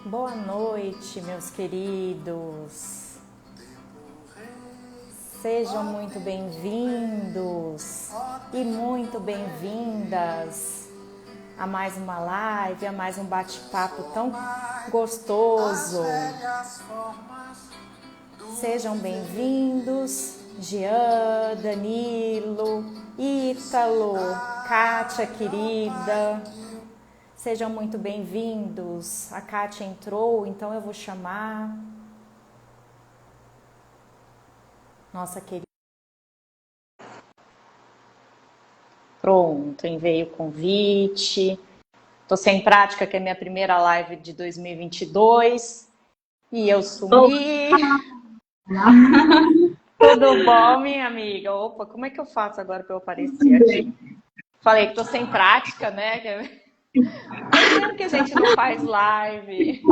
Boa noite, meus queridos. Sejam muito bem-vindos e muito bem-vindas a mais uma live, a mais um bate-papo tão gostoso. Sejam bem-vindos, Jean, Danilo, Ítalo, Kátia querida. Sejam muito bem-vindos. A Kátia entrou, então eu vou chamar nossa querida. Pronto, enviei o convite. Tô sem prática, que é minha primeira live de 2022 e eu sumi. Tudo bom, minha amiga? Opa, como é que eu faço agora para eu aparecer aqui? Falei que tô sem prática, né? Faz tempo que a gente não faz live.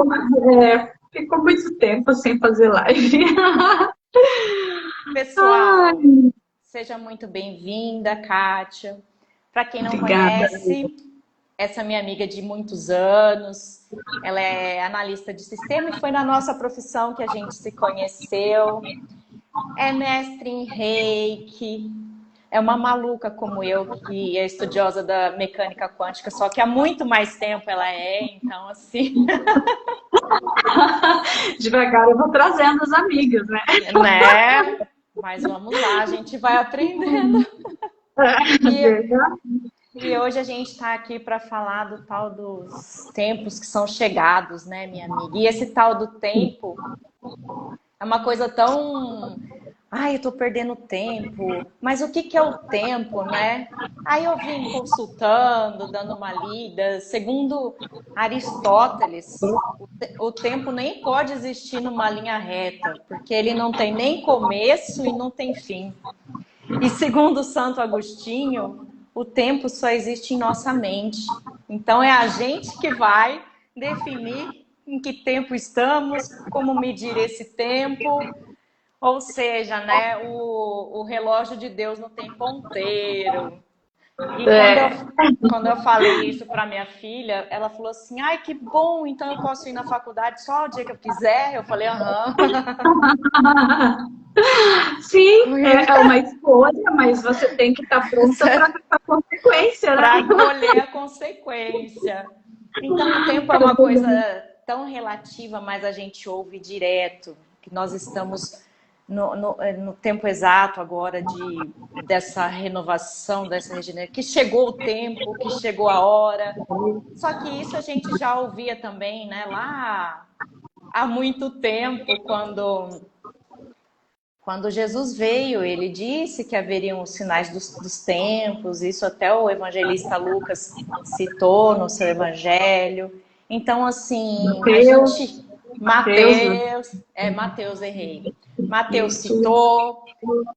Ficou muito tempo sem fazer live. Pessoal, seja muito bem-vinda, Kátia. Para quem não conhece, essa é minha amiga de muitos anos. Ela é analista de sistema e foi na nossa profissão que a gente se conheceu. É mestre em Reiki. É uma maluca como eu, que é estudiosa da mecânica quântica, só que há muito mais tempo ela então assim... Devagar eu vou trazendo as amigas, né? Mas vamos lá, a gente vai aprendendo. E hoje a gente está aqui para falar do tal dos tempos que são chegados, né, minha amiga? E esse tal do tempo é uma coisa tão... Ai, eu tô perdendo tempo. Mas o que é o tempo, né? Aí eu vim consultando, dando uma lida. Segundo Aristóteles, o tempo nem pode existir numa linha reta, porque ele não tem nem começo e não tem fim. E segundo Santo Agostinho, o tempo só existe em nossa mente. Então é a gente que vai definir em que tempo estamos, como medir esse tempo. Ou seja, né, o relógio de Deus não tem ponteiro. E quando eu falei isso para minha filha, ela falou assim, ai, que bom, então eu posso ir na faculdade só o dia que eu quiser? Eu falei, aham. Sim, é uma escolha, mas você tem que estar pronta para a consequência, né? Para colher a consequência. Então, o tempo é uma coisa tão relativa, mas a gente ouve direto, que nós estamos no tempo exato agora dessa renovação, dessa regeneração, que chegou o tempo, que chegou a hora. Só que isso a gente já ouvia também, né, lá há muito tempo, quando Jesus veio, ele disse que haveriam os sinais dos tempos, isso até o evangelista Lucas citou no seu evangelho. Então, assim, Mateus, errei. Mateus citou.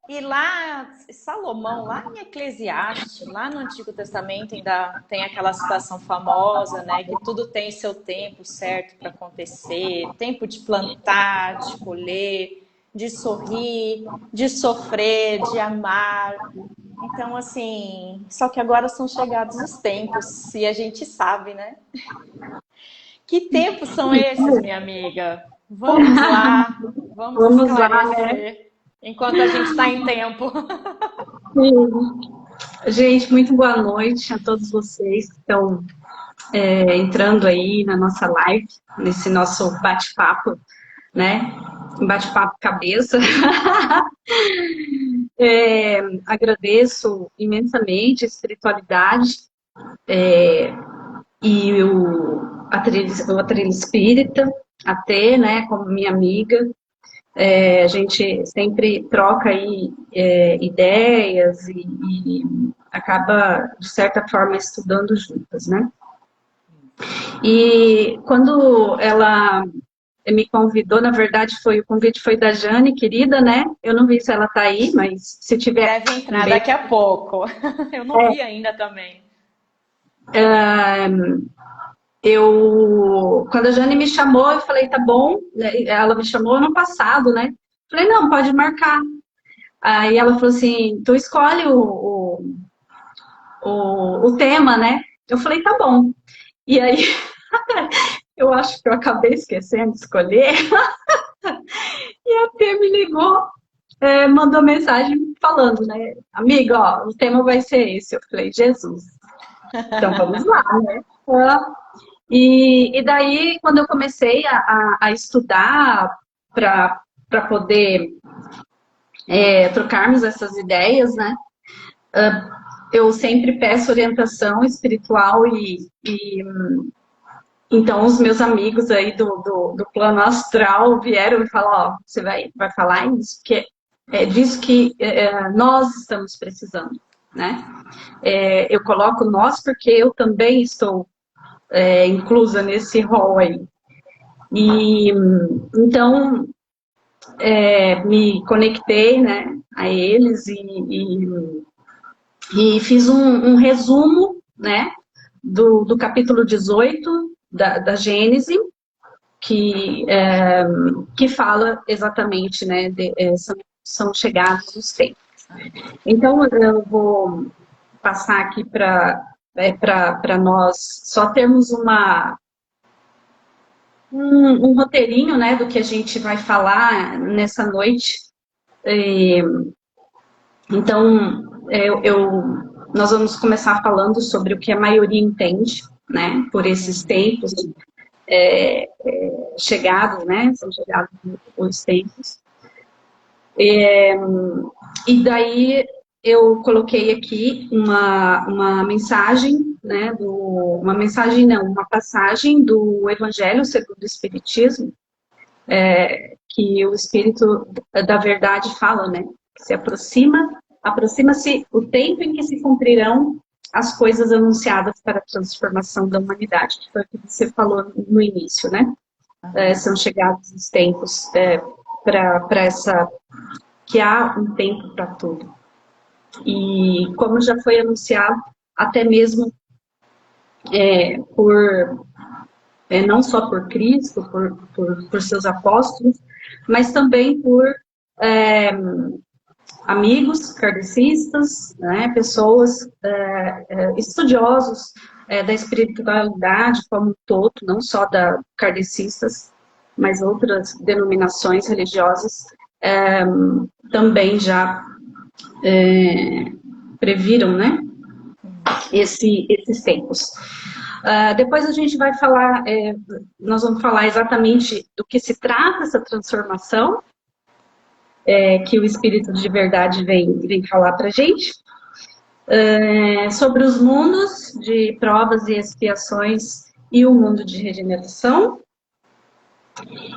E lá, Salomão, lá em Eclesiastes, lá no Antigo Testamento, ainda tem aquela citação famosa, né? Que tudo tem seu tempo certo para acontecer, tempo de plantar, de colher, de sorrir, de sofrer, de amar. Então, assim, só que agora são chegados os tempos, e a gente sabe, né? Que tempos são esses, minha amiga? Vamos lá, vamos esclarecer, né? Enquanto a gente está em tempo. Sim. Gente, muito boa noite a todos vocês que estão entrando aí na nossa live, nesse nosso bate-papo, né? Bate-papo cabeça. Agradeço imensamente a espiritualidade e a trilha espírita, até, né, como minha amiga. A gente sempre troca aí ideias e acaba, de certa forma, estudando juntas, né? E quando ela me convidou, na verdade, o convite foi da Jane, querida, né? Eu não vi se ela tá aí, mas se tiver... Deve entrar daqui a pouco. Eu não vi ainda também. Quando a Jane me chamou, eu falei, tá bom. Ela me chamou ano passado, né? Falei, não, pode marcar. Aí ela falou assim, tu escolhe o tema, né? Eu falei, tá bom. E aí, eu acho que eu acabei esquecendo de escolher, e a Fê me ligou, mandou mensagem falando, né? Amiga, ó, o tema vai ser esse. Eu falei, Jesus. Então vamos lá, né? E daí, quando eu comecei a estudar para poder trocarmos essas ideias, né? Eu sempre peço orientação espiritual e então os meus amigos aí do plano astral vieram e falaram, ó, você vai falar isso, porque é disso que nós estamos precisando, né? Eu coloco nós porque eu também estou inclusa nesse rol aí. E então me conectei, né, a eles e fiz um resumo, né, do capítulo 18 da Gênese, que fala exatamente, né, são chegados os tempos. Então, eu vou passar aqui para nós só termos um roteirinho, né, do que a gente vai falar nessa noite. Então, nós vamos começar falando sobre o que a maioria entende, né, por esses tempos chegados, né, são chegados os tempos. E daí eu coloquei aqui uma mensagem, né, uma passagem do Evangelho segundo o Espiritismo, que o Espírito da Verdade fala, né, que se aproxima-se o tempo em que se cumprirão as coisas anunciadas para a transformação da humanidade, que foi o que você falou no início, né? São chegados os tempos para essa... que há um tempo para tudo. E como já foi anunciado, até mesmo não só por Cristo, por seus apóstolos, mas também por amigos kardecistas, né, pessoas estudiosos da espiritualidade como um todo, não só kardecistas, mas outras denominações religiosas também já previram, né, esses tempos. Depois a gente vai falar, nós vamos falar exatamente do que se trata essa transformação, que o Espírito de Verdade vem falar para a gente, sobre os mundos de provas e expiações e o mundo de regeneração.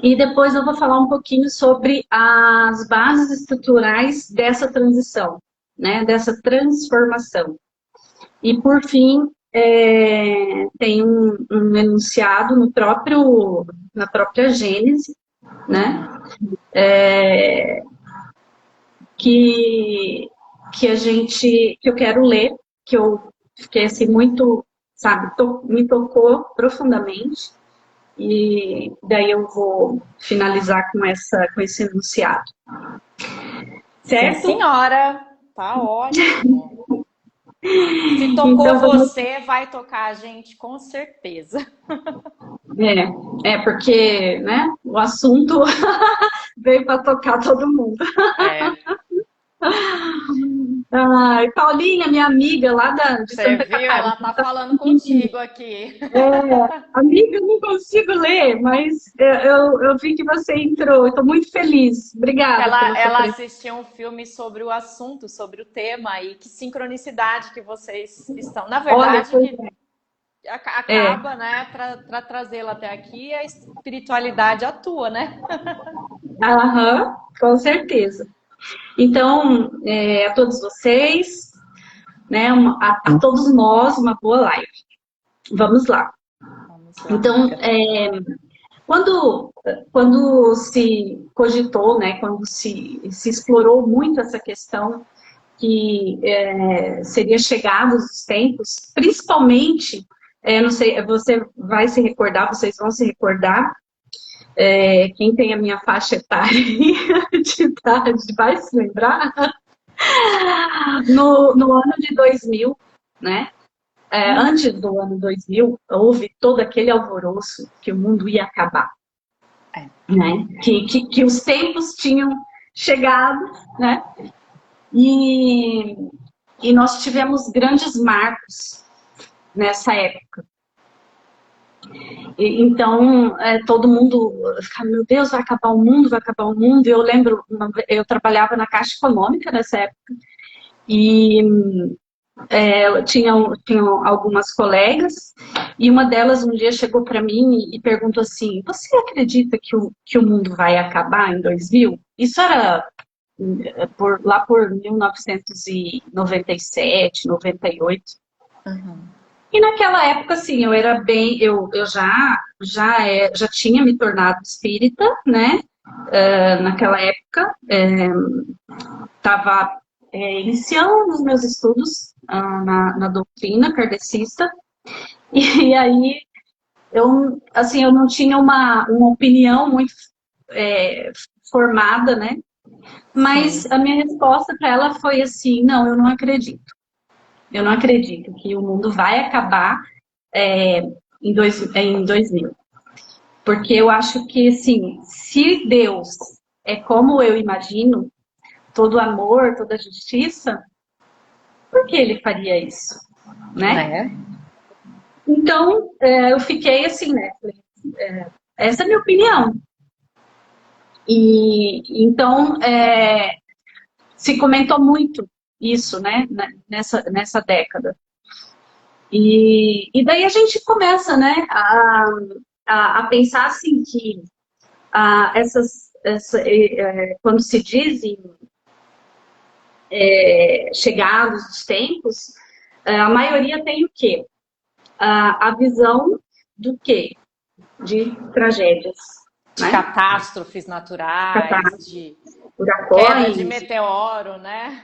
E depois eu vou falar um pouquinho sobre as bases estruturais dessa transição, né, dessa transformação. E por fim, tem um enunciado na própria Gênese, né, que eu quero ler, que eu fiquei assim muito, sabe, me tocou profundamente, e daí eu vou finalizar com esse enunciado. Certo? Sim, senhora, tá ótimo. Se tocou então, você, vai tocar a gente com certeza. Porque, né, o assunto veio para tocar todo mundo. Ai, Paulinha, minha amiga lá de Santa Catarina. Ela tá falando contigo aqui. Amiga, eu não consigo ler, mas eu vi que você entrou. Estou muito feliz. Obrigada. Ela assistiu um filme sobre o assunto, sobre o tema, e que sincronicidade que vocês estão. Na verdade, acaba, né, para trazê-la até aqui, a espiritualidade atua, né? Aham, com certeza. Então, a todos vocês, né, a todos nós, uma boa live. Vamos lá. Então, quando se cogitou, né, quando se explorou muito essa questão que seria chegados os tempos, principalmente, não sei, você vai se recordar, vocês vão se recordar, quem tem a minha faixa etária de idade vai se lembrar, no ano de 2000, né, antes do ano 2000, houve todo aquele alvoroço que o mundo ia acabar. Né? Que os tempos tinham chegado, né? E nós tivemos grandes marcos nessa época. Então, todo mundo ficava, meu Deus, vai acabar o mundo, vai acabar o mundo. Eu lembro, eu trabalhava na Caixa Econômica nessa época, e tinham algumas colegas, e uma delas um dia chegou para mim e perguntou assim, você acredita que o mundo vai acabar em 2000? Isso era lá por 1997, 98. Uhum. E naquela época, assim, eu era bem, eu já tinha me tornado espírita, né? Naquela época, estava iniciando os meus estudos na doutrina kardecista, e aí eu não tinha uma opinião muito formada, né? Mas a minha resposta para ela foi assim, não, eu não acredito. Eu não acredito que o mundo vai acabar em 2000. Porque eu acho que, assim, se Deus é como eu imagino, todo amor, toda justiça, por que ele faria isso? Né? Então, eu fiquei assim, né? Essa é a minha opinião. E então, se comentou muito isso, né? Nessa década. E daí a gente começa, né? A pensar assim que quando se dizem chegados os tempos, a maioria tem o quê? A visão do quê? De tragédias. De catástrofes naturais, de queda de meteoro, né?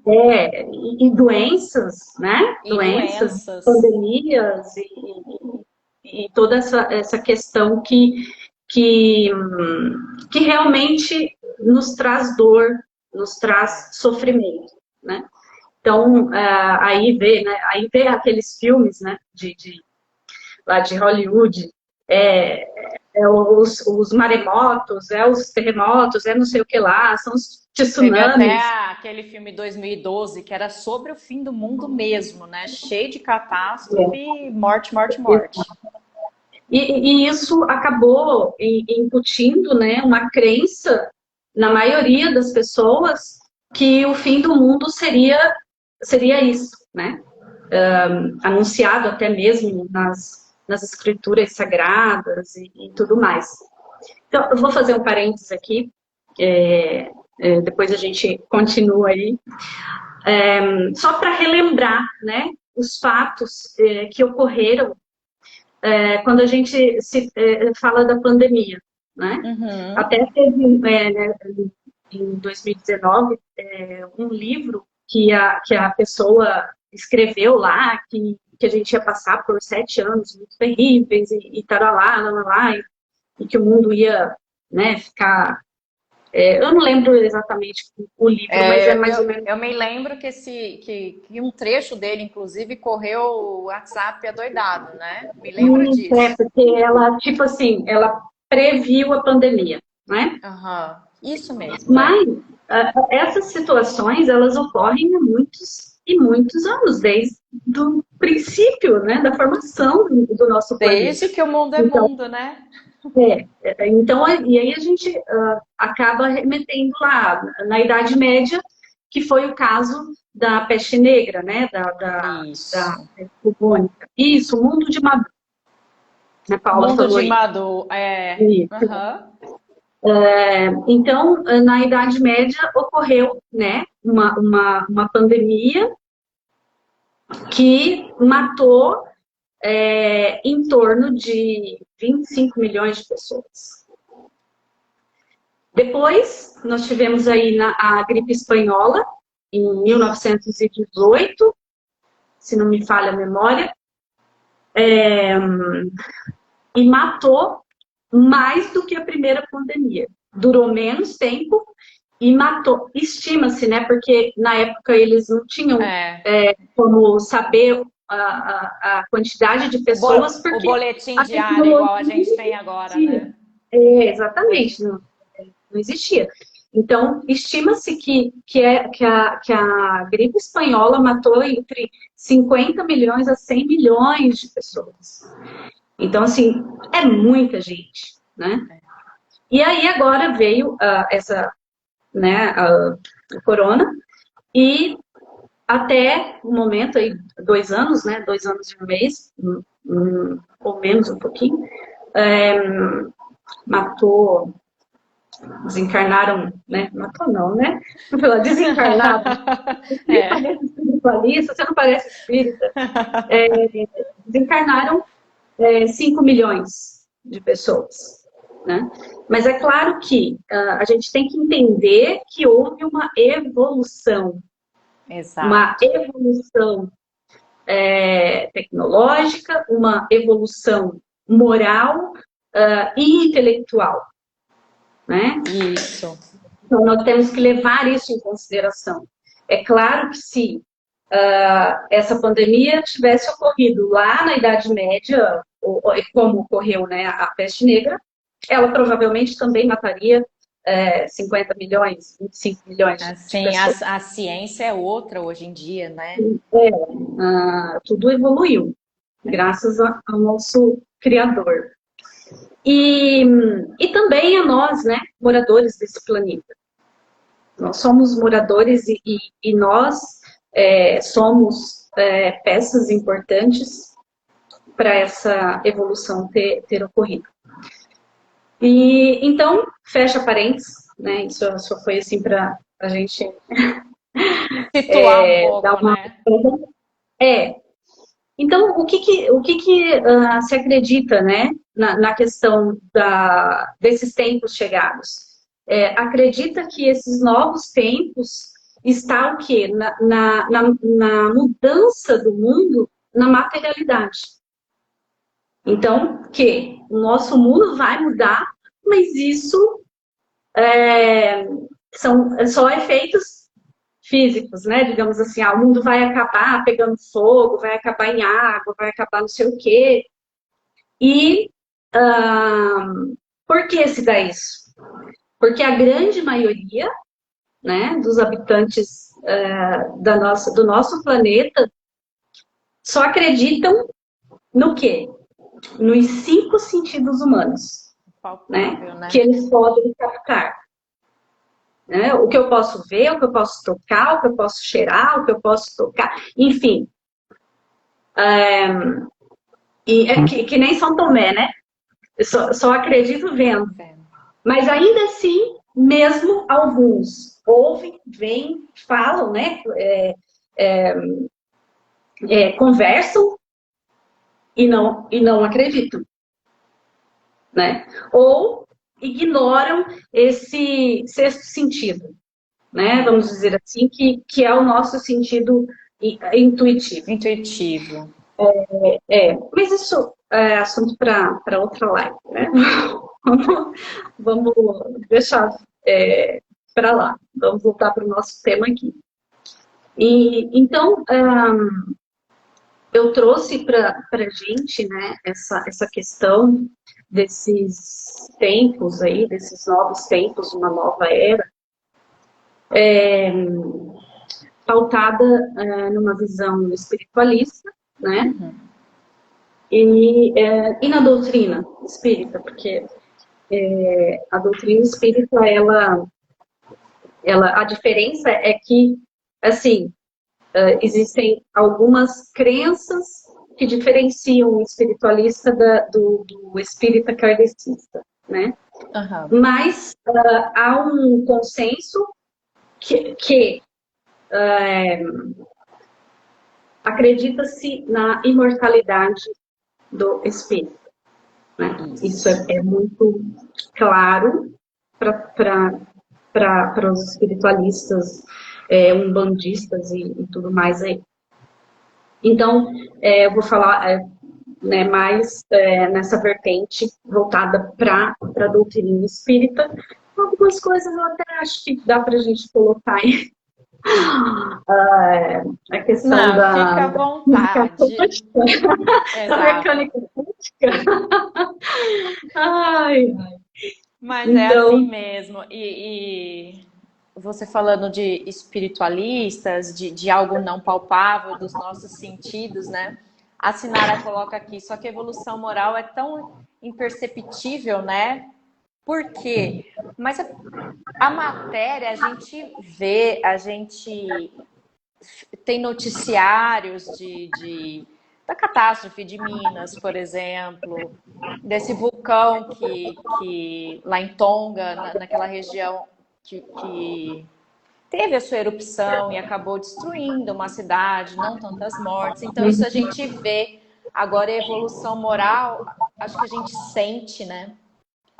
E doenças, né? Doenças, pandemias e toda essa questão que realmente nos traz dor, nos traz sofrimento, né? Então, aí vê aqueles filmes, né, lá de Hollywood, os maremotos, os terremotos, não sei o que lá, são os tsunamis. Teve até aquele filme 2012 que era sobre o fim do mundo mesmo, né? Cheio de catástrofe, morte. E isso acabou incutindo, né, uma crença na maioria das pessoas que o fim do mundo seria isso, né? Anunciado até mesmo nas escrituras sagradas e tudo mais. Então, eu vou fazer um parênteses aqui, depois a gente continua aí, só para relembrar, né, os fatos que ocorreram quando a gente fala da pandemia, né? Uhum. Até teve, em 2019, um livro que a pessoa escreveu lá, que a gente ia passar por 7 anos muito terríveis, e taralá, e que o mundo ia, né, ficar... eu não lembro exatamente o livro, mas é mais ou menos... Eu me lembro que um trecho dele, inclusive, correu o WhatsApp adoidado, né? Me lembro disso. Porque ela, tipo assim, ela previu a pandemia, né? Uhum. Isso mesmo. Mas essas situações, elas ocorrem há muitos e muitos anos, desde o princípio, né, da formação do nosso planeta. Desde que o mundo é mundo, né? Então, e aí a gente acaba remetendo lá na Idade Média, que foi o caso da peste negra, né, da bubônica. Isso, o mundo de Madu. Né, Paula mundo falou de Madu, Então, na Idade Média ocorreu, né, uma pandemia que matou em torno de 25 milhões de pessoas. Depois, nós tivemos aí a gripe espanhola, em 1918, se não me falha a memória, e matou mais do que a primeira pandemia. Durou menos tempo e matou. Estima-se, né? Porque na época eles não tinham como saber a quantidade de pessoas, O porque boletim a diário, igual a tecnologia gente tem não agora, existia. né? Exatamente, não existia. Então, estima-se que a gripe espanhola matou entre 50 milhões a 100 milhões de pessoas. Então, assim, é muita gente, né? E aí agora veio essa, né, a corona, e até o momento, aí, 2 anos, né, 2 anos e um mês, ou menos um pouquinho, matou, desencarnaram, né, matou não, né, desencarnaram, É. parece espiritualista, você não parece espírita, desencarnaram 5 milhões de pessoas, né? Mas é claro que a gente tem que entender que houve uma Exato. evolução tecnológica, uma evolução moral e intelectual, né? Isso. Então, nós temos que levar isso em consideração. É claro que se essa pandemia tivesse ocorrido lá na Idade Média, como ocorreu, né, a peste negra, ela provavelmente também mataria 50 milhões, 25 milhões de Assim, pessoas. a ciência é outra hoje em dia, né? Tudo evoluiu, graças ao nosso Criador. E também a nós, né, moradores desse planeta. Nós somos moradores e nós somos peças importantes para essa evolução ter ocorrido. E então, fecha parênteses, né? Isso só foi assim para a gente Situar um dar pouco, uma. né? Então, o que se acredita, né, na questão desses tempos chegados? Acredita que esses novos tempos está o quê? Na mudança do mundo na materialidade. Então, que o nosso mundo vai mudar, mas isso são só efeitos físicos, né? Digamos assim, o mundo vai acabar pegando fogo, vai acabar em água, vai acabar não sei o quê. E por que se dá isso? Porque a grande maioria, né, dos habitantes do nosso planeta só acreditam no quê? Nos 5 sentidos humanos, Palpável, né? né? Que eles podem captar. Né? O que eu posso ver, o que eu posso tocar, o que eu posso cheirar, o que eu posso tocar, enfim. Que nem São Tomé, né? Eu só acredito vendo. Mas ainda assim, mesmo alguns ouvem, vêm, falam, né? Conversam e não acreditam. Né? Ou ignoram esse sexto sentido, né? Vamos dizer assim, que é o nosso sentido intuitivo. Intuitivo. Mas isso é assunto para outra live, né? Vamos deixar para lá. Vamos voltar para o nosso tema aqui. Então, eu trouxe para a gente, né, essa questão desses tempos aí, desses novos tempos, uma nova era, pautada numa visão espiritualista, né? E na doutrina espírita, porque a doutrina espírita, a diferença é que, assim, existem algumas crenças que diferenciam o espiritualista do espírita kardecista, né? Uhum. Mas há um consenso que acredita-se na imortalidade do espírito. Né? Isso é muito claro para os espiritualistas, umbandistas e tudo mais aí. Então, eu vou falar mais nessa vertente voltada para a doutrina espírita. Algumas coisas eu até acho que dá para a gente colocar aí A questão Não, da fica à mecânica vontade. quântica. Da Exato. mecânica quântica. Ai, Mas é assim então, mesmo. E você falando de espiritualistas, de algo não palpável, dos nossos sentidos, né? A Sinara coloca aqui, só que a evolução moral é tão imperceptível, né? Por quê? Mas a matéria a gente vê, a gente tem noticiários da catástrofe de Minas, por exemplo, desse vulcão que lá em Tonga, naquela região que teve a sua erupção e acabou destruindo uma cidade, não tantas mortes. Então, isso a gente vê. Agora, a evolução moral, acho que a gente sente, né?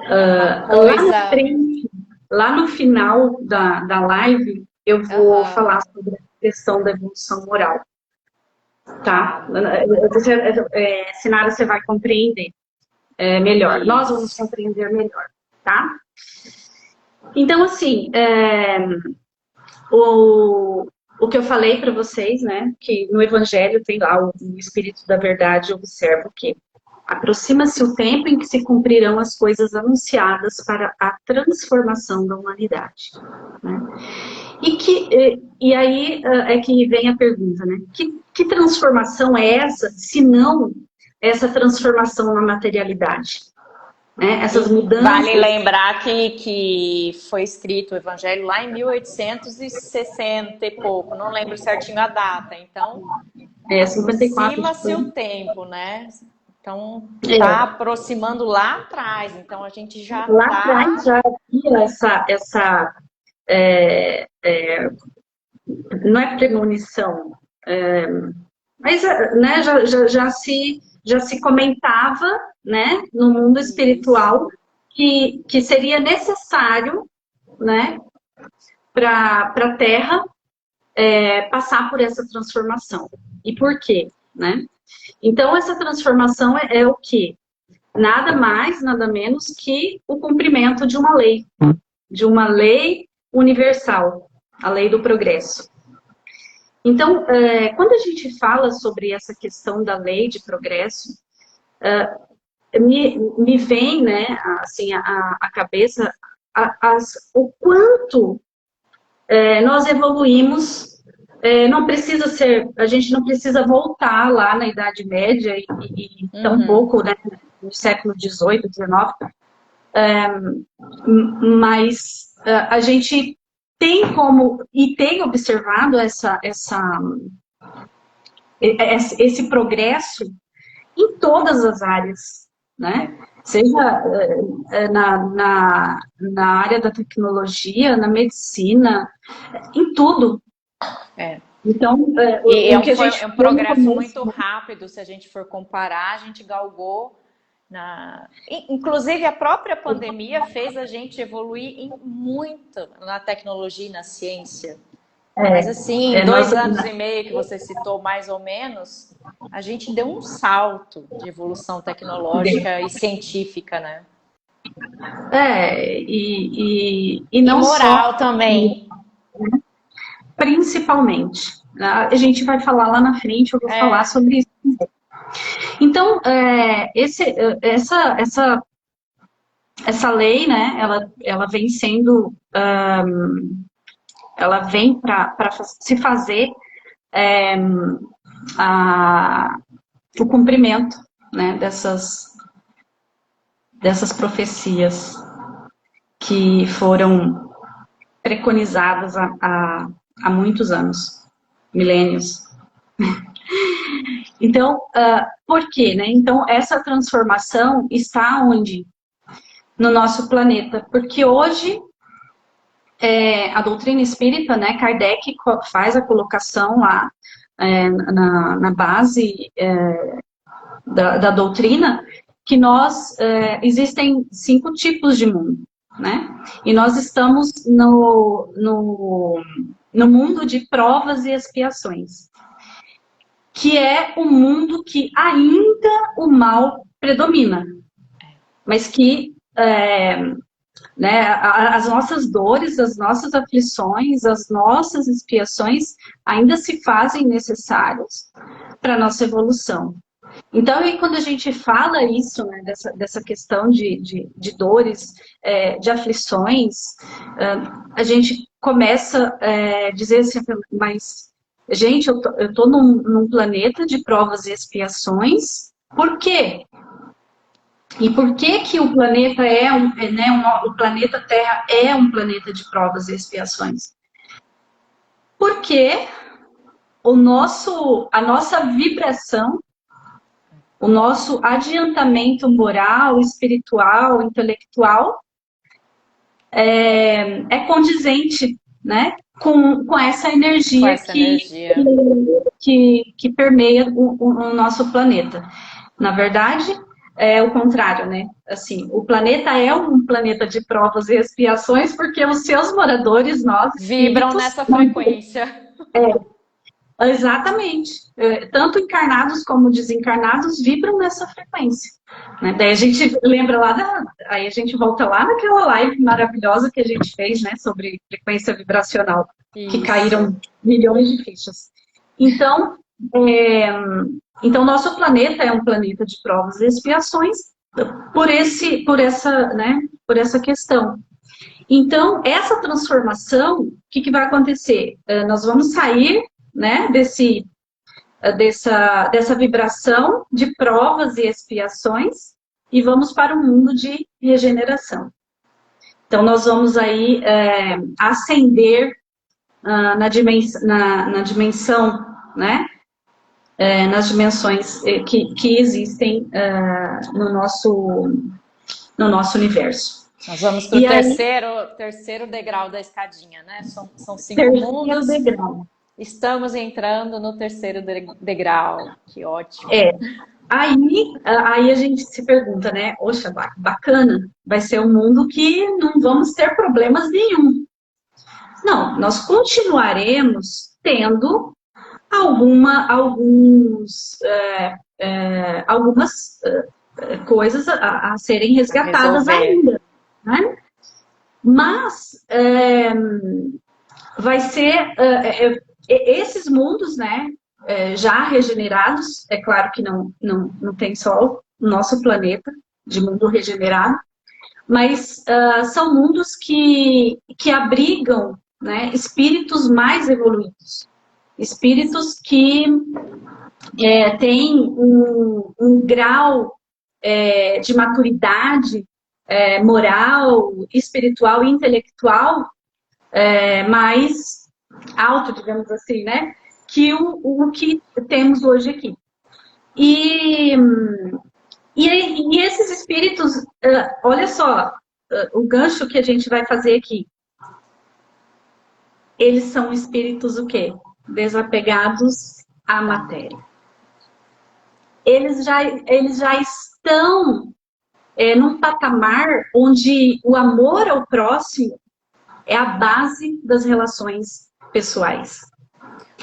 É uma lá na coisa. frente, lá no final da live, eu vou Aham, falar sobre a questão da evolução moral, tá? tá, Sinara, você vai compreender melhor. Nós vamos isso. compreender melhor, tá? Então, assim, o que eu falei para vocês, né, que no Evangelho tem lá o Espírito da Verdade observa que aproxima-se o tempo em que se cumprirão as coisas anunciadas para a transformação da humanidade. Né? E aí é que vem a pergunta, né? Que transformação é essa, se não essa transformação na materialidade? Né? Essas E vale mudanças. lembrar que foi escrito o Evangelho lá em 1860 e sessenta e pouco, não lembro certinho a data. Então, 54 de aproxima-se o forma. tempo, né? Então, tá É, aproximando lá atrás. Então, a gente já lá atrás tá. já havia essa não é premonição, mas né, já se comentava, né, no mundo Isso. espiritual que seria necessário, né, para a Terra passar por essa transformação. E por quê? Né? Então, essa transformação é o quê? Nada mais, nada menos que o cumprimento de uma lei universal, a lei do progresso. Então, quando a gente fala sobre essa questão da lei de progresso, me vem, né, assim, a cabeça o quanto nós evoluímos. Não precisa ser, a gente não precisa voltar lá na Idade Média e Uhum. tampouco, né, no século XVIII, XIX, mas a gente tem como e tem observado esse progresso em todas as áreas, né? É. Seja na área da tecnologia, na medicina, em tudo. É. Então, E o que a gente é um vê no progresso começo, muito rápido, se a gente for comparar, a gente galgou inclusive a própria pandemia fez a gente evoluir em muito na tecnologia e na ciência. Mas assim, em nós, 2 anos e meio que você citou mais ou menos, a gente deu um salto de evolução tecnológica e científica, né? e E não só, moral também. principalmente. A gente vai falar lá na frente, eu vou falar É, sobre isso. Então, essa lei, né, ela vem sendo, ela vem para se fazer a, o cumprimento, né, dessas profecias que foram preconizadas há muitos anos, milênios. Então, por quê? Né? Então, essa transformação está onde? No nosso planeta. Porque hoje, a doutrina espírita, né, Kardec faz a colocação lá na base da doutrina, que existem 5 tipos de mundo, né? E nós estamos no mundo de provas e expiações, que é o mundo que ainda o mal predomina, mas que né? As nossas dores, as nossas aflições, as nossas expiações ainda se fazem necessários para a nossa evolução. Então, e quando a gente fala isso, né, dessa questão de dores, de aflições, a gente começa a dizer assim, mas, gente, eu tô num planeta de provas e expiações, por quê? E por que que o planeta o planeta Terra é um planeta de provas e expiações? Porque a nossa vibração, o nosso adiantamento moral, espiritual, intelectual é condizente, né, com essa energia, que permeia o nosso planeta. Na verdade, é o contrário, né? Assim, o planeta é um planeta de provas e expiações porque os seus moradores, nós, vibram nessa frequência. Exatamente. Tanto encarnados como desencarnados vibram nessa frequência. Né? Daí a gente lembra aí a gente volta lá naquela live maravilhosa que a gente fez, né, sobre frequência vibracional, que caíram milhões de fichas. Então, nosso planeta é um planeta de provas e expiações por essa questão. Então, essa transformação, o que vai acontecer? Nós vamos sair, né, dessa vibração de provas e expiações e vamos para um mundo de regeneração. Então, nós vamos aí ascender na dimensão, né, nas dimensões que existem no nosso universo. Nós vamos para o terceiro degrau da escadinha, né? São 5 mundos. Degrau. Estamos entrando no terceiro degrau. Que ótimo. Aí a gente se pergunta, né? Oxa, bacana. Vai ser um mundo que não vamos ter problemas nenhum. Não, nós continuaremos tendo algumas coisas a serem resgatadas ainda, né? Mas vai ser esses mundos, né, já regenerados. É claro que não tem só o nosso planeta de mundo regenerado, mas são mundos que abrigam, né, espíritos mais evoluídos, espíritos que têm um grau de maturidade moral, espiritual e intelectual mais alto, digamos assim, né, que o que temos hoje aqui. E esses espíritos, olha só, o gancho que a gente vai fazer aqui, eles são espíritos o quê? Desapegados à matéria. Eles já estão num patamar onde o amor ao próximo é a base das relações pessoais.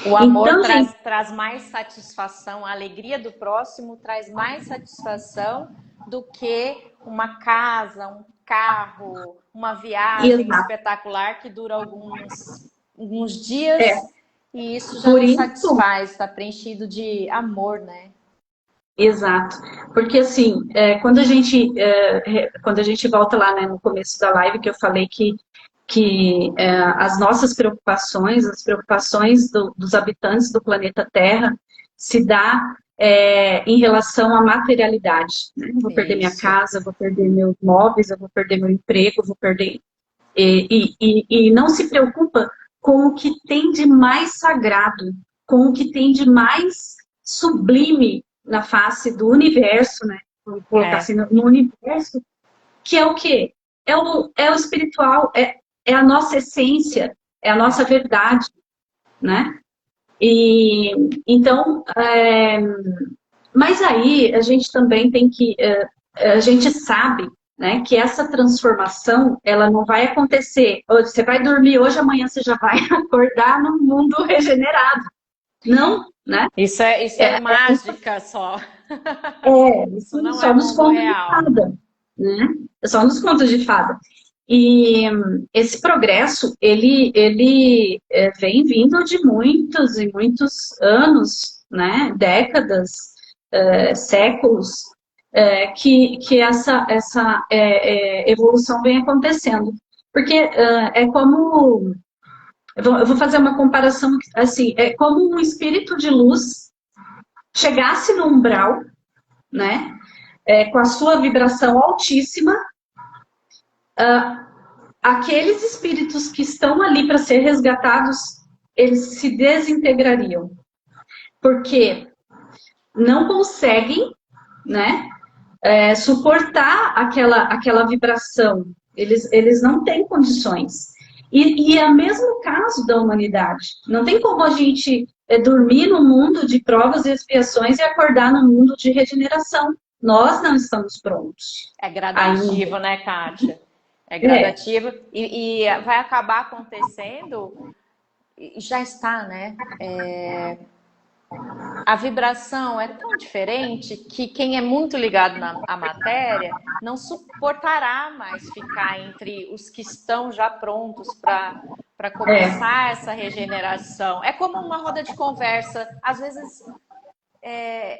O amor então, traz mais satisfação, a alegria do próximo traz mais satisfação do que uma casa, um carro, uma viagem espetacular que dura alguns dias e isso já não satisfaz, está preenchido de amor, né? Exato, porque assim, quando a gente volta lá, né, no começo da live que eu falei que as nossas preocupações, as preocupações dos habitantes do planeta Terra se dá em relação à materialidade, né? Eu vou perder minha casa, eu vou perder meus móveis, eu vou perder meu emprego, eu vou perder... E não se preocupa com o que tem de mais sagrado, com o que tem de mais sublime na face do universo, né? Vou colocar assim, no universo, que é o quê? É o espiritual, é a nossa essência, é a nossa verdade, né? E então, mas aí a gente também tem que, a gente sabe, né, que essa transformação, ela não vai acontecer, você vai dormir hoje, amanhã você já vai acordar num mundo regenerado. Não, né? Isso é mágica só. Isso não só nos contos de fada, né? É só nos contos de fada. E esse progresso, ele vem vindo de muitos e muitos anos, né, décadas, séculos, que essa evolução vem acontecendo. Porque é como... Eu vou fazer uma comparação, assim, é como um espírito de luz chegasse no umbral, né, com a sua vibração altíssima, aqueles espíritos que estão ali para ser resgatados, eles se desintegrariam, porque não conseguem, né, suportar aquela vibração, eles não têm condições. E é o mesmo caso da humanidade. Não tem como a gente dormir no mundo de provas e expiações e acordar no mundo de regeneração. Nós não estamos prontos. É gradativo, né, Kátia? É gradativo e vai acabar acontecendo, e já está, né? A vibração é tão diferente que quem é muito ligado à matéria não suportará mais ficar entre os que estão já prontos para começar essa regeneração. É como uma roda de conversa. Às vezes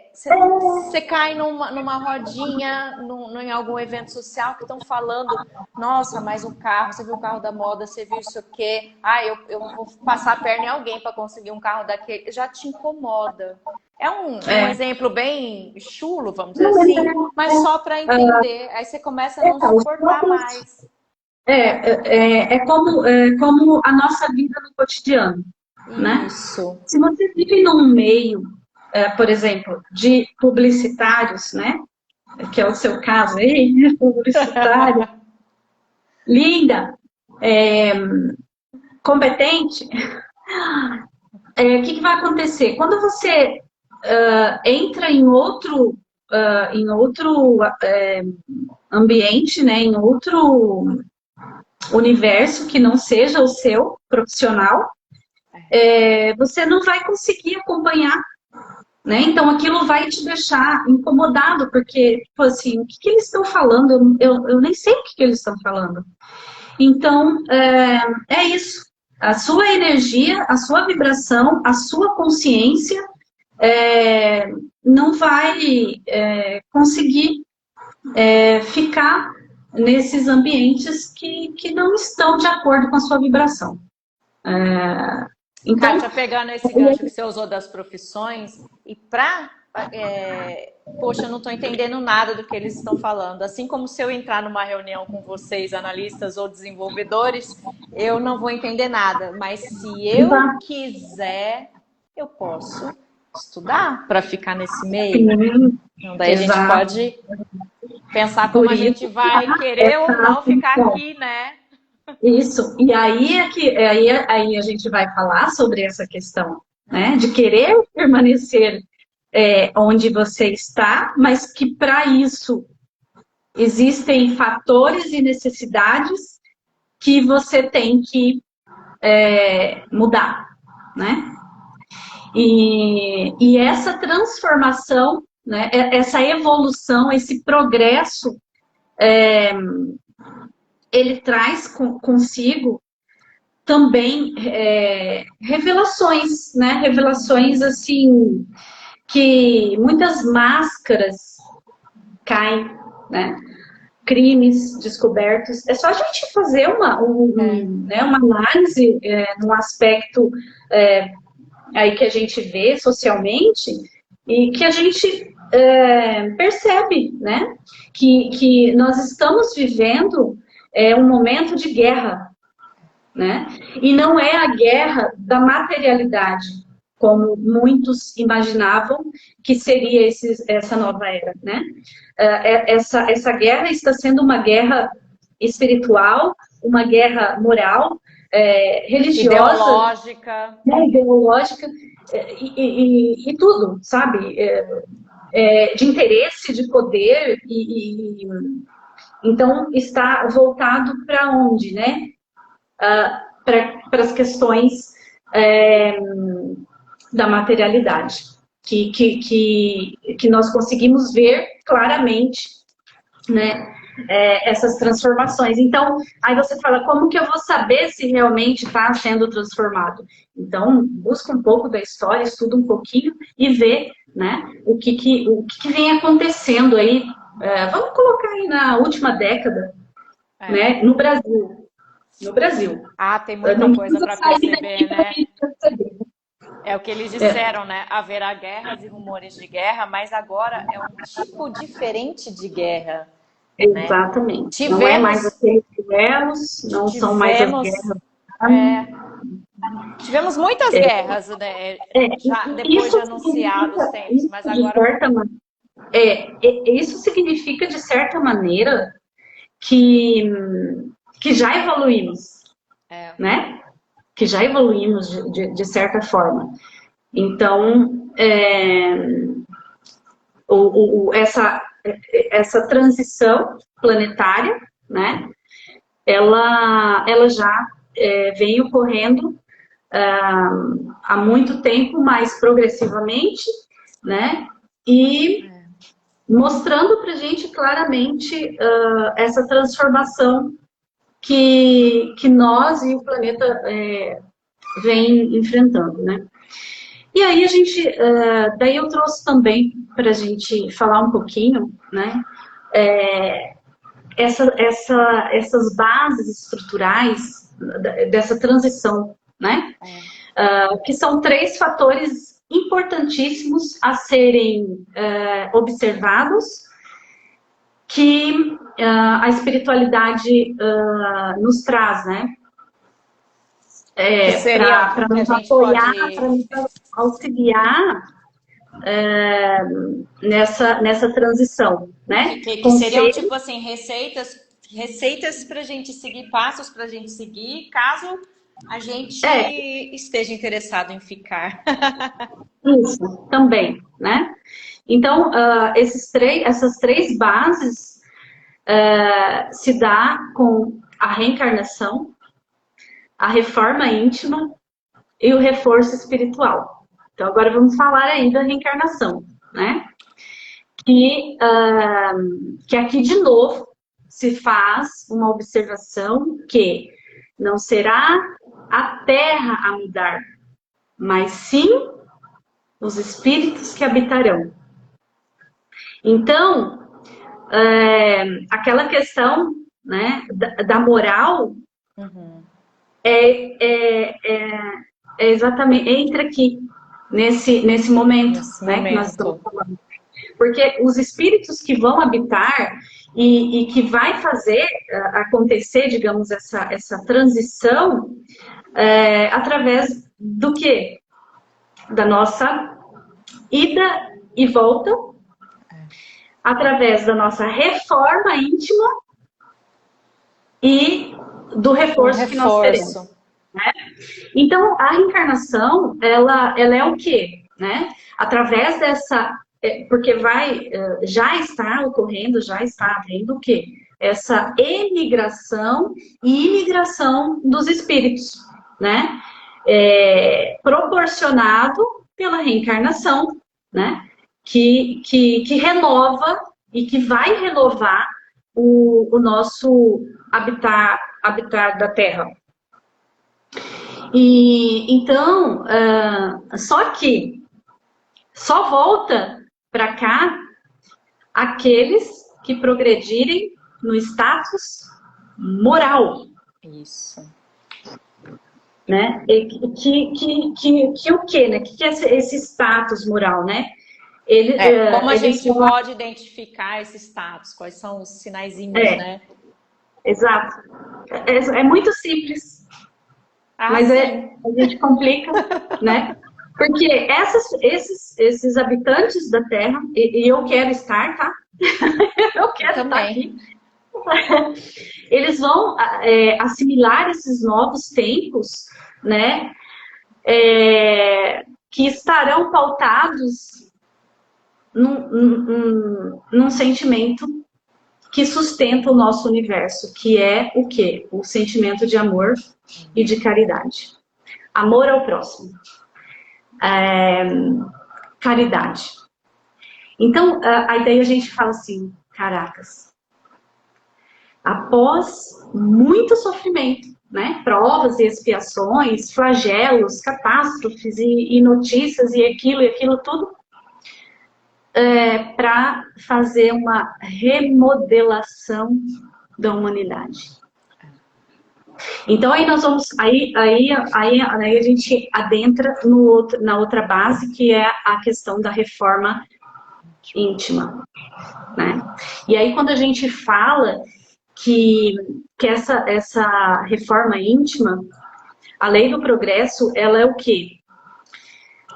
você cai numa rodinha, em algum evento social que estão falando, nossa, mas o carro, você viu o carro da moda, você viu isso aqui, eu vou passar a perna em alguém para conseguir um carro daquele, já te incomoda. É um exemplo bem chulo, vamos dizer assim, mas só para entender. Aí você começa a não suportar mais. É como a nossa vida no cotidiano, né? Isso. Se você vive num meio, por exemplo, de publicitários, né? Que é o seu caso aí, publicitário, linda, competente, o que vai acontecer? Quando você entra em outro ambiente, né? Em outro universo que não seja o seu profissional, você não vai conseguir acompanhar, né? Então aquilo vai te deixar incomodado, porque, tipo assim, o que eles estão falando? Eu nem sei o que eles estão falando. Então, é isso. A sua energia, a sua vibração, a sua consciência não vai conseguir ficar nesses ambientes que não estão de acordo com a sua vibração. Então, Kátia, pegando esse gancho que você usou das profissões, e poxa, eu não estou entendendo nada do que eles estão falando. Assim como se eu entrar numa reunião com vocês, analistas ou desenvolvedores, eu não vou entender nada. Mas se eu quiser, eu posso estudar para ficar nesse meio. Então, daí a gente pode pensar como a gente vai querer ou não ficar aqui, né? Isso, e aí aí a gente vai falar sobre essa questão, né, de querer permanecer onde você está, mas que para isso existem fatores e necessidades que você tem que mudar, né? E essa transformação, né, essa evolução, esse progresso, ele traz consigo também revelações, né? Revelações, assim, que muitas máscaras caem, né? Crimes descobertos. É só a gente fazer uma análise num aspecto aí que a gente vê socialmente e que a gente percebe, né? Que nós estamos vivendo um momento de guerra, né? E não é a guerra da materialidade, como muitos imaginavam que seria essa nova era, né? Essa guerra está sendo uma guerra espiritual, uma guerra moral, religiosa, ideológica e tudo, sabe? De interesse, de poder então está voltado para onde, né? Para as questões da materialidade, que nós conseguimos ver claramente, né, essas transformações. Então, aí você fala, como que eu vou saber se realmente está sendo transformado? Então, busca um pouco da história, estuda um pouquinho e vê, né, o que vem acontecendo aí, vamos colocar aí na última década, né, no Brasil. No Brasil. Ah, tem muita Não coisa precisa para sair perceber, daqui para a né? gente perceber. É o que eles disseram, né? Haverá guerras e rumores de guerra, mas agora é um tipo diferente de guerra, né? Exatamente. Não é mais Tivemos, aqueles duelos, não são mais as tivemos, guerras. é, tivemos muitas guerras, né? Já depois de Isso anunciados os significa, tempos, mas de agora certa maneira, isso significa, de certa maneira, que, que já evoluímos, é, né? Que já evoluímos de certa forma. Então, essa transição planetária, né? Ela já vem ocorrendo há muito tempo, mais progressivamente, né? E mostrando para a gente claramente essa transformação que nós e o planeta vem enfrentando, né? E aí a gente, daí eu trouxe também para a gente falar um pouquinho, né? Essas bases estruturais dessa transição, né? Que são 3 fatores importantíssimos a serem observados, que a espiritualidade nos traz, né? que seria Para que a nos gente apoiar, para pode nos auxiliar nessa transição, né? que seriam Conselho, tipo assim receitas para a gente seguir, passos para a gente seguir, caso a gente é, esteja interessado em ficar. isso, também, né? Então, essas 3 bases se dá com a reencarnação, a reforma íntima e o reforço espiritual. Então, agora vamos falar aí da reencarnação, né? Que aqui, de novo, se faz uma observação que não será a Terra a mudar, mas sim os espíritos que habitarão. Então, aquela questão, né, da moral exatamente, entra aqui, nesse momento, Nesse né, que nós estamos momento. falando. Porque os espíritos que vão habitar e que vai fazer acontecer, digamos, essa transição através do quê? Da nossa ida e volta, através da nossa reforma íntima e do Um reforço que nós teremos. reforço. Né? Então, a reencarnação, ela é o quê? Né? Através dessa... Porque já está ocorrendo, já está havendo o quê? Essa emigração e imigração dos espíritos, né? Proporcionado pela reencarnação, né? Que renova e que vai renovar o nosso habitat da Terra. E então, só que só volta para cá aqueles que progredirem no status moral. Isso. Né? Que o quê, né? Que é esse status moral, né? Como a gente pode identificar esse status? Quais são os sinaizinhos, né? Exato. É muito simples, mas sim. a gente complica, né? Porque esses habitantes da Terra, e eu quero estar, tá? Eu quero estar aqui. Eles vão assimilar esses novos tempos, né? Que estarão pautados num sentimento que sustenta o nosso universo, que é o quê? O sentimento de amor e de caridade. Amor ao próximo. Caridade. Então, aí daí a gente fala assim, caracas, após muito sofrimento, né? Provas e expiações, flagelos, catástrofes e notícias e aquilo tudo, para fazer uma remodelação da humanidade. Então aí nós vamos, aí a gente adentra na outra base, que é a questão da reforma íntima, né? E aí quando a gente fala que essa reforma íntima, a lei do progresso, ela é o quê?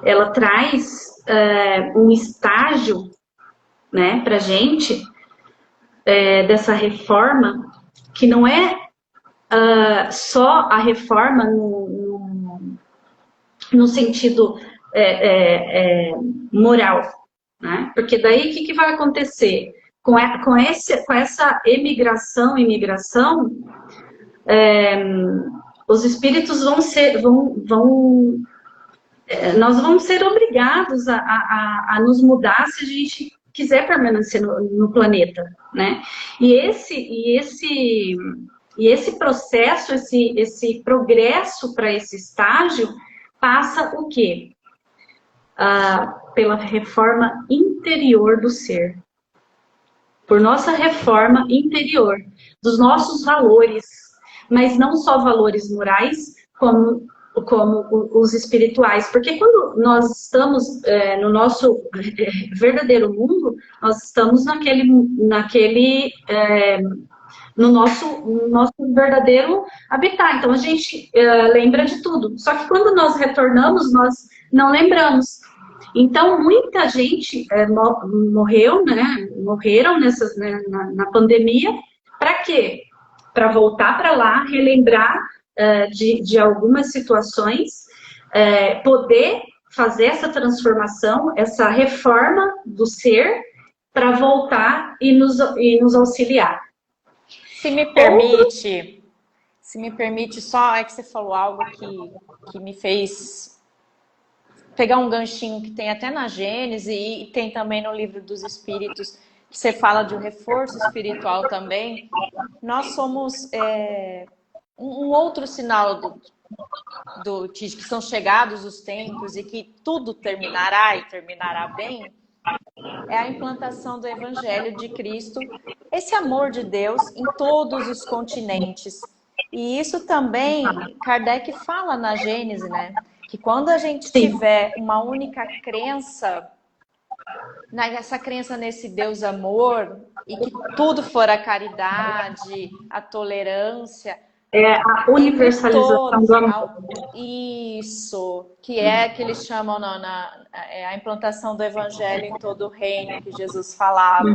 Ela traz um estágio, né, pra gente, dessa reforma, que não é só a reforma no sentido moral, né? Porque daí o que vai acontecer? Com essa imigração, os espíritos nós vamos ser obrigados a nos mudar se a gente quiser permanecer no planeta, né? E esse processo, esse progresso para esse estágio passa o quê? Pela reforma interior do ser. Por nossa reforma interior, dos nossos valores, mas não só valores morais, como os espirituais. Porque quando nós estamos no nosso verdadeiro mundo, nós estamos no nosso verdadeiro habitat. Então a gente lembra de tudo. Só que quando nós retornamos, nós não lembramos. Então muita gente morreu, né? Morreram na pandemia. Para quê? Para voltar para lá, relembrar de algumas situações, poder fazer essa transformação, essa reforma do ser, para voltar e nos auxiliar. Se me permite só, é que você falou algo que me fez pegar um ganchinho que tem até na Gênese e tem também no Livro dos Espíritos, que você fala de um reforço espiritual também. Nós somos um outro sinal de que são chegados os tempos e que tudo terminará e terminará bem, é a implantação do Evangelho de Cristo, esse amor de Deus em todos os continentes. E isso também, Kardec fala na Gênese, né? Que quando a gente tiver uma única crença, essa crença nesse Deus amor, e que tudo for a caridade, a tolerância... a universalização do amor. Isso, que eles chamam a implantação do Evangelho em todo o reino, que Jesus falava.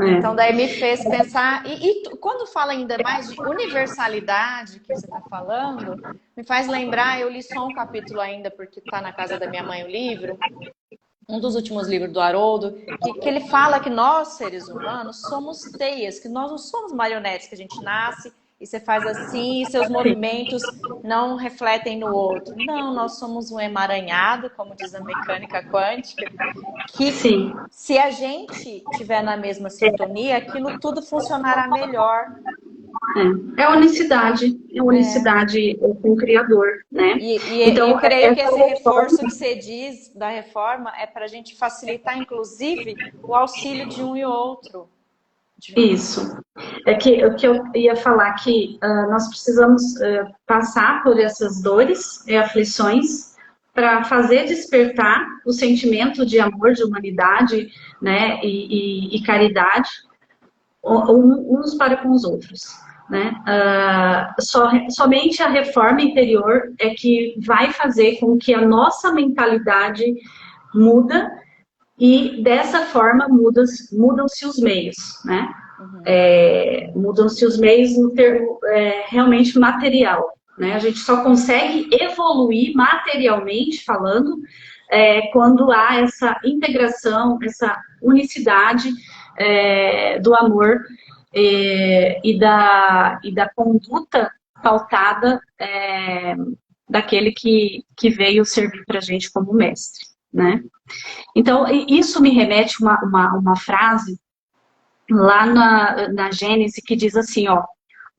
Então daí me fez pensar, e quando fala ainda mais de universalidade, que você está falando, me faz lembrar, eu li só um capítulo ainda, porque está na casa da minha mãe o livro, um dos últimos livros do Haroldo, que ele fala que nós, seres humanos, somos teias, que nós não somos marionetes, que a gente nasce e você faz assim, e seus movimentos não refletem no outro. Não, nós somos um emaranhado, como diz a mecânica quântica, que se a gente estiver na mesma sintonia, aquilo tudo funcionará melhor. É a unicidade com o Criador, né? Então, eu creio que esse reforço que você diz da reforma é para a gente facilitar, inclusive, o auxílio de um e outro. Isso. O que eu ia falar que nós precisamos passar por essas dores e aflições para fazer despertar o sentimento de amor, de humanidade, né, e caridade uns para com os outros, né? Somente a reforma interior é que vai fazer com que a nossa mentalidade muda. E dessa forma mudam-se os meios, né? Mudam-se os meios no termo realmente material, né? A gente só consegue evoluir materialmente falando quando há essa integração, essa unicidade do amor e da conduta pautada daquele que veio servir para a gente como mestre, né? Então, isso me remete uma frase lá na Gênese, que diz assim, ó,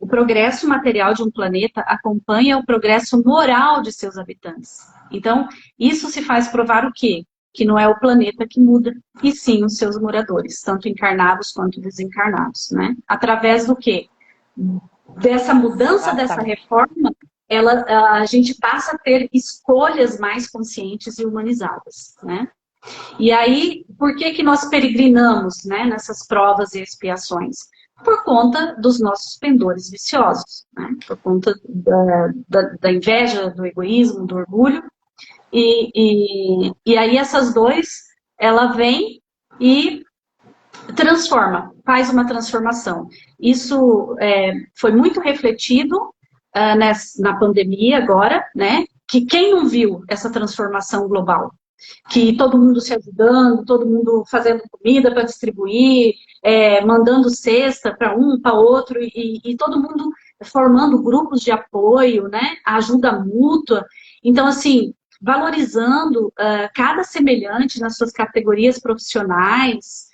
o progresso material de um planeta acompanha o progresso moral de seus habitantes. Então, isso se faz provar o quê? Que não é o planeta que muda, e sim os seus moradores, tanto encarnados quanto desencarnados, né? Através do quê? Dessa mudança, dessa reforma, a gente passa a ter escolhas mais conscientes e humanizadas, né? E aí, por que que nós peregrinamos, né, nessas provas e expiações? Por conta dos nossos pendores viciosos, né? Por conta da inveja, do egoísmo, do orgulho. E aí essas dores, ela vem e transforma, faz uma transformação. Isso foi muito refletido na pandemia agora, né? Que quem não viu essa transformação global? Que todo mundo se ajudando, todo mundo fazendo comida para distribuir, mandando cesta para um, para outro, e todo mundo formando grupos de apoio, né? A ajuda mútua. Então, assim, valorizando cada semelhante nas suas categorias profissionais,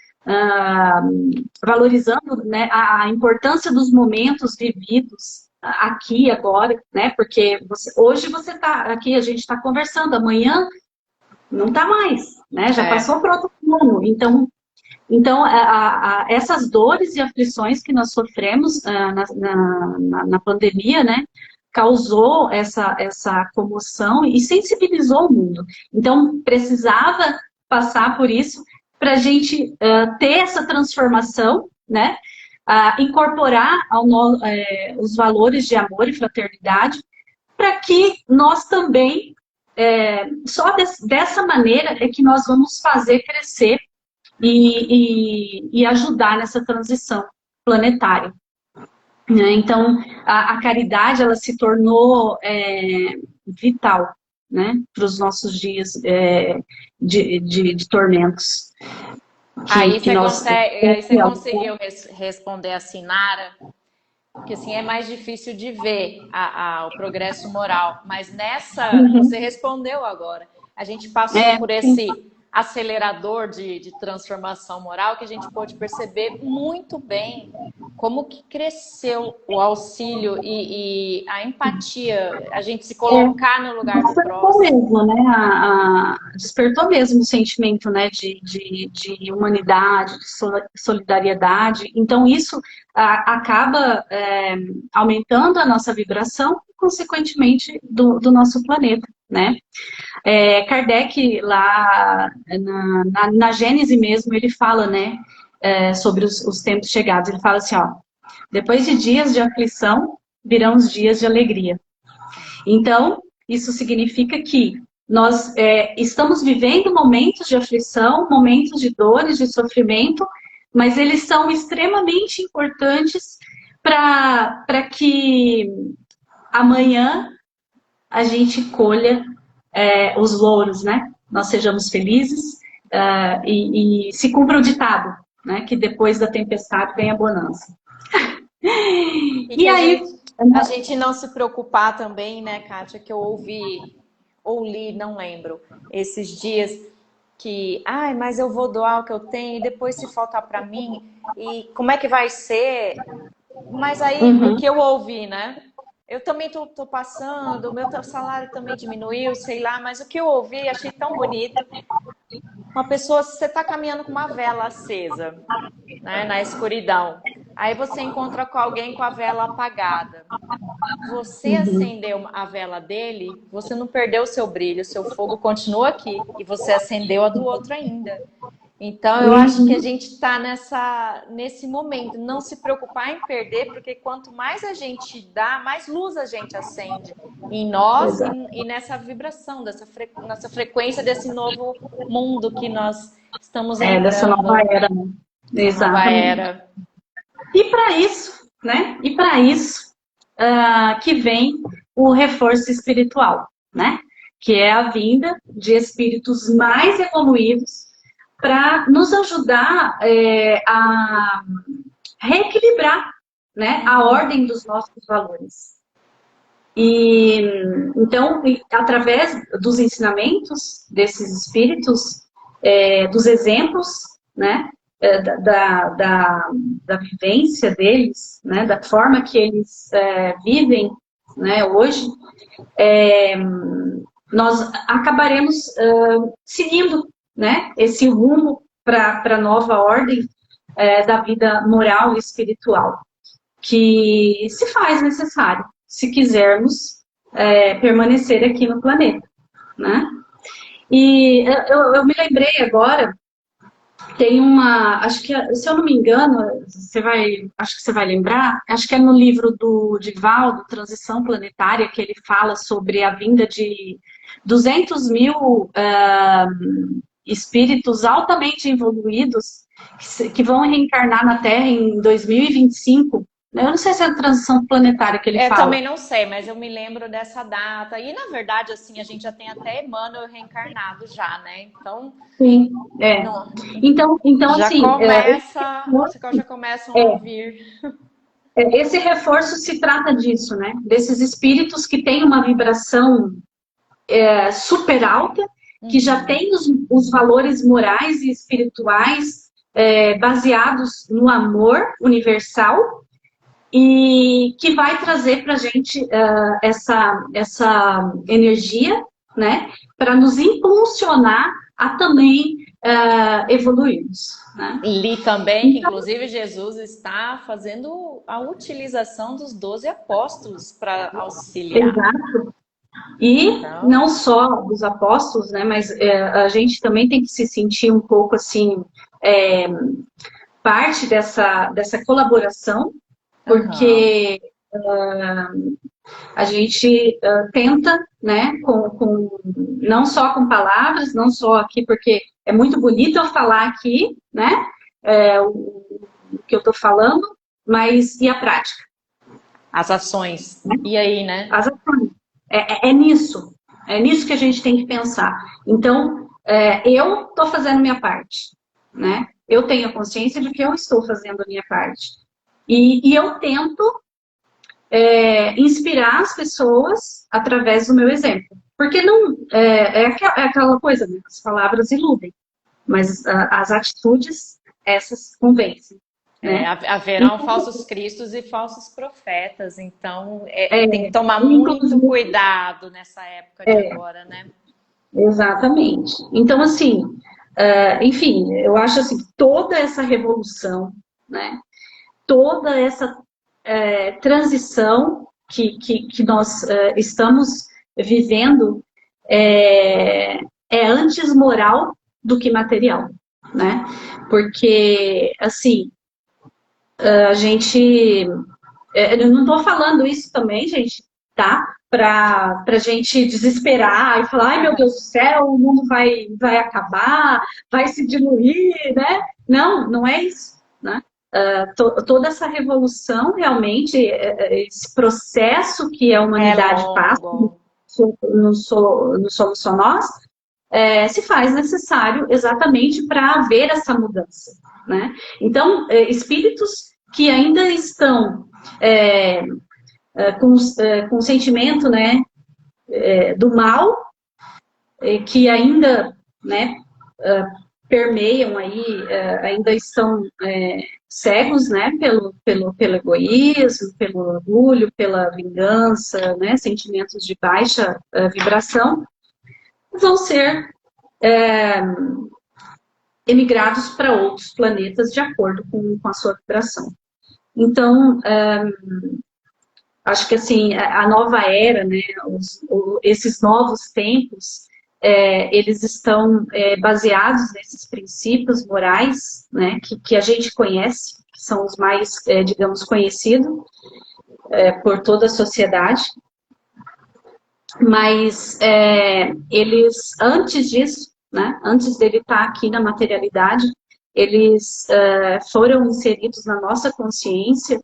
valorizando, né, a importância dos momentos vividos aqui, agora, né? Porque hoje você está aqui, a gente está conversando, amanhã não está mais, né? Já passou para outro plano. Então essas dores e aflições que nós sofremos na pandemia, né? Causou essa comoção e sensibilizou o mundo. Então, precisava passar por isso para a gente ter essa transformação, né? Incorporar os valores de amor e fraternidade, para que nós também, só dessa maneira é que nós vamos fazer crescer e ajudar nessa transição planetária. Então, a caridade, ela se tornou vital, né, para os nossos dias de tormentos. Aí você conseguiu responder a Sinara, que assim é mais difícil de ver o progresso moral, mas você respondeu agora. A gente passou por esse acelerador de transformação moral que a gente pôde perceber muito bem como que cresceu o auxílio e a empatia, a gente se colocar no lugar do próximo. Mesmo, né? Despertou mesmo o sentimento, né, de humanidade, de solidariedade. Então, isso acaba aumentando a nossa vibração e, consequentemente, do nosso planeta, né? Kardec, lá na Gênese mesmo, ele fala, né, sobre os tempos chegados. Ele fala assim, ó, depois de dias de aflição, virão os dias de alegria. Então, isso significa que nós estamos vivendo momentos de aflição, momentos de dores, de sofrimento, mas eles são extremamente importantes para que amanhã a gente colha os louros, né? Nós sejamos felizes e se cumpra o ditado, né? Que depois da tempestade vem a bonança. E aí a gente não se preocupar também, né, Kátia, que eu ouvi ou li, não lembro, esses dias que, mas eu vou doar o que eu tenho e depois se faltar para mim, e como é que vai ser? Mas aí o que eu ouvi, né? Eu também tô passando, o meu salário também diminuiu, sei lá, mas o que eu ouvi, achei tão bonito. Uma pessoa, você está caminhando com uma vela acesa, né, na escuridão. Aí você encontra com alguém com a vela apagada. Você acendeu a vela dele, você não perdeu o seu brilho, o seu fogo continua aqui. E você acendeu a do outro ainda. Então, eu acho que a gente está nesse momento, não se preocupar em perder, porque quanto mais a gente dá, mais luz a gente acende em nós e nessa vibração, nessa frequência desse novo mundo que nós estamos entrando. Dessa nova era. Exatamente. Nova era. E para isso, né? E para isso que vem o reforço espiritual, né? Que é a vinda de espíritos mais evoluídos para nos ajudar a reequilibrar, né, a ordem dos nossos valores. E então, através dos ensinamentos desses espíritos, dos exemplos, né, da vivência deles, né, da forma que eles vivem, né, hoje, nós acabaremos seguindo, né, esse rumo para a nova ordem da vida moral e espiritual, que se faz necessário, se quisermos permanecer aqui no planeta, né? E eu me lembrei agora, tem uma, acho que, se eu não me engano, acho que você vai lembrar, acho que é no livro do Divaldo, Transição Planetária, que ele fala sobre a vinda de 200 mil espíritos altamente evoluídos que vão reencarnar na Terra em 2025. Eu não sei se é a transição planetária que ele Eu fala. também não sei, mas eu me lembro dessa data. E, na verdade, assim, a gente já tem até Emmanuel reencarnado já, né? Então, Sim, não, então já assim, começa, já começam a vir. esse reforço se trata disso, né? Desses espíritos que têm uma vibração super alta, que já têm os valores morais e espirituais baseados no amor universal e que vai trazer para a gente essa energia, né? Para nos impulsionar a também evoluirmos. Né? Li também que, Então, inclusive, Jesus está fazendo a utilização dos 12 apóstolos para auxiliar. exato. E Então, não só dos apóstolos, né, mas a gente também tem que se sentir um pouco assim, parte dessa colaboração, porque a gente tenta, né, não só com palavras, não só aqui, porque é muito bonito eu falar aqui, né, o que eu estou falando, mas e a prática? as ações. E aí, né? As ações. É nisso que a gente tem que pensar. Então, eu estou fazendo minha parte, né? Eu tenho a consciência de que eu estou fazendo a minha parte. E eu tento inspirar as pessoas através do meu exemplo. Porque não é aquela coisa, né? As palavras iludem, mas as atitudes, essas convencem. Né? Haverão falsos cristos e falsos profetas, então tem que tomar muito Inclusive, cuidado nessa época de agora, né? exatamente. Então, assim, enfim, eu acho assim, toda essa revolução, né, toda essa transição que nós estamos vivendo é antes moral do que material, né? Porque, assim, a gente... eu não estou falando isso também, gente, tá? Para a gente desesperar e falar, ai meu Deus do céu, o mundo vai acabar, vai se diluir, né? Não, não é isso, né? Toda essa revolução, realmente, esse processo que a É humanidade passa, longo. não somos só nós, se faz necessário exatamente para haver essa mudança, né? Então, espíritos que ainda estão com o sentimento, né, do mal, que ainda, né, permeiam aí, ainda estão cegos, né, pelo egoísmo, pelo orgulho, pela vingança, né, sentimentos de baixa vibração, vão ser emigrados para outros planetas de acordo com a sua vibração. Então, acho que assim, a nova era, né, esses novos tempos, eles estão baseados nesses princípios morais, né, que a gente conhece, que são os mais, digamos, conhecidos por toda a sociedade, mas eles, antes disso, né, antes dele estar aqui na materialidade, eles foram inseridos na nossa consciência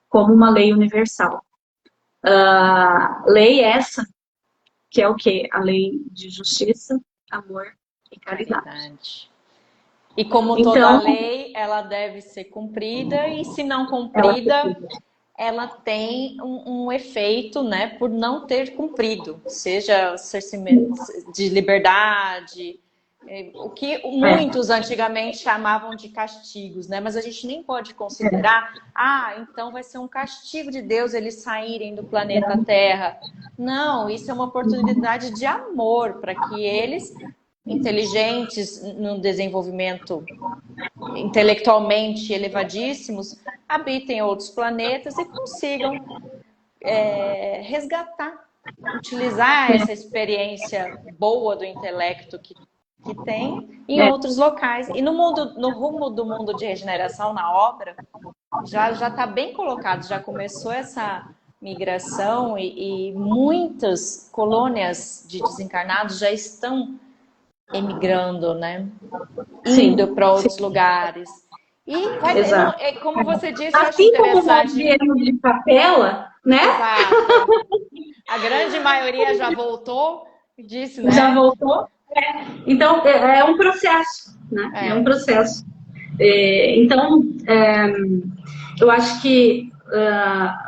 como uma lei universal. Lei essa, que é o quê? A lei de justiça, amor e caridade. E como então, toda lei, ela deve ser cumprida, e se não cumprida, ela tem um efeito, né, por não ter cumprido, seja cerceamento de liberdade, O que muitos antigamente chamavam de castigos, né? Mas a gente nem pode considerar, então vai ser um castigo de Deus eles saírem do planeta Terra. Não, isso é uma oportunidade de amor para que eles, inteligentes no desenvolvimento intelectualmente elevadíssimos, habitem outros planetas e consigam resgatar, utilizar essa experiência boa do intelecto que tem em outros locais. E no rumo do mundo de regeneração, na obra, já está bem colocado, já começou essa migração e muitas colônias de desencarnados já estão emigrando, né? Indo para outros lugares. E como você disse, eu acho interessante. Assim como nós viemos de Capela, né? Exato. A grande maioria já voltou, disse, né? Já voltou. Então, é um processo, né? É um processo. Então, eu acho que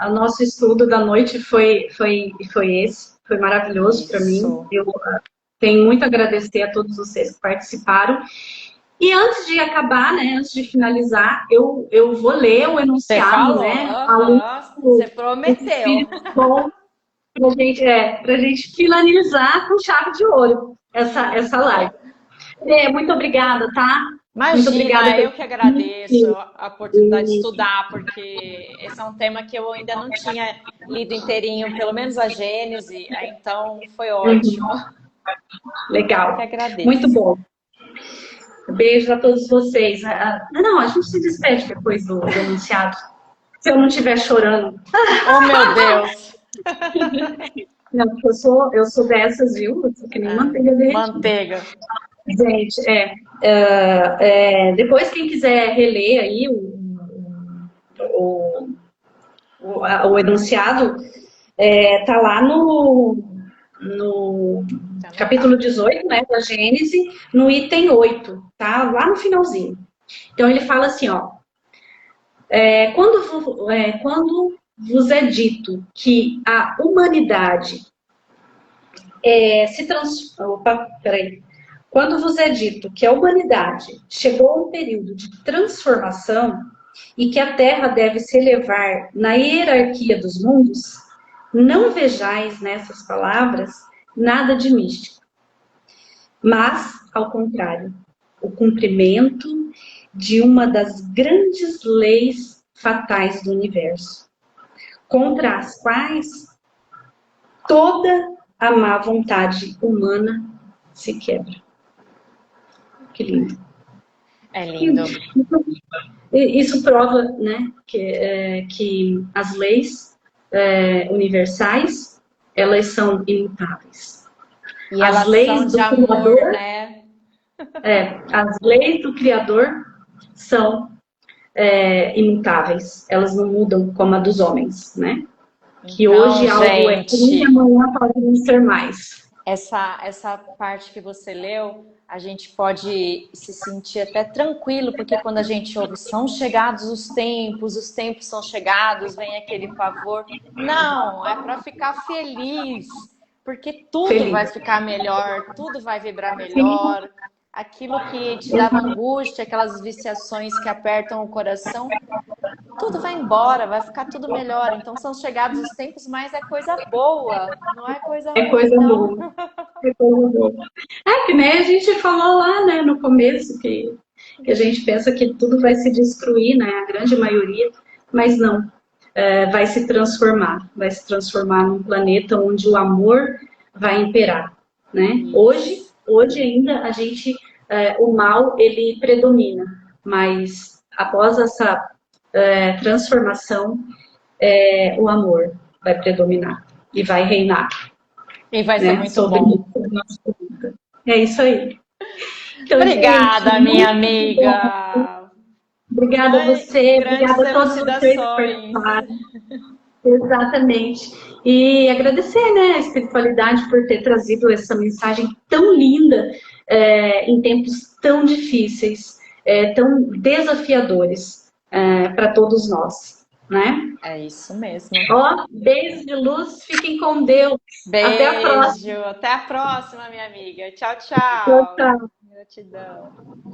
o nosso estudo da noite foi esse. Foi maravilhoso para mim. Eu tenho muito a agradecer a todos vocês que participaram. E antes de acabar, né, antes de finalizar, eu vou ler o enunciado, né? Você prometeu. Pra gente finalizar com chave de ouro essa live. Muito obrigada, tá? Imagina, muito obrigada, eu que agradeço a oportunidade de estudar, porque esse é um tema que eu ainda não tinha lido inteirinho, pelo menos a Gênese, então foi ótimo. Legal. Eu que agradeço. Muito bom. Beijo a todos vocês. Não, a gente se despede depois do enunciado. Se eu não estiver chorando. Oh, meu Deus! Não, porque eu sou dessas, viu? Eu sou que nem manteiga derretida. Manteiga. Gente, depois quem quiser reler aí o enunciado, tá lá no capítulo 18, né, da Gênese, no item 8, tá? Lá no finalzinho. Então ele fala assim, ó, quando vos é dito que a humanidade Quando vos é dito que a humanidade chegou a um período de transformação e que a Terra deve se elevar na hierarquia dos mundos, não vejais nessas palavras nada de místico, mas, ao contrário, o cumprimento de uma das grandes leis fatais do universo, contra as quais toda a má vontade humana se quebra. Que lindo. É lindo. Isso prova, né, que as leis universais, elas são imutáveis. E as leis do Criador, né? As leis do Criador são imutáveis. Elas não mudam como a dos homens, né? Que então, hoje algo é ruim e amanhã pode não ser mais. Essa parte que você leu, a gente pode se sentir até tranquilo, porque quando a gente ouve, são chegados os tempos são chegados, vem aquele pavor. Não, é para ficar feliz, porque tudo vai ficar melhor, tudo vai vibrar melhor. Aquilo que te dava angústia, aquelas viciações que apertam o coração, tudo vai embora, vai ficar tudo melhor. Então são chegados os tempos, mas é coisa boa, não é coisa ruim. É coisa boa. É coisa boa. Que nem a gente falou lá, né, no começo, que a gente pensa que tudo vai se destruir, né, a grande maioria, mas não. Vai se transformar num planeta onde o amor vai imperar, né? Hoje ainda a gente, o mal, ele predomina, mas após essa transformação, o amor vai predominar e vai reinar. E vai ser muito bom. É isso aí. Então, obrigada, gente, minha amiga. Obrigada a você, obrigada a todos vocês por participarem. Exatamente. E agradecer, né, a espiritualidade por ter trazido essa mensagem tão linda em tempos tão difíceis, tão desafiadores para todos nós, né? É isso mesmo. Beijo de luz, fiquem com Deus. Beijo. Até a próxima. Até a próxima, minha amiga. Tchau, tchau. Tchau, tchau. Gratidão.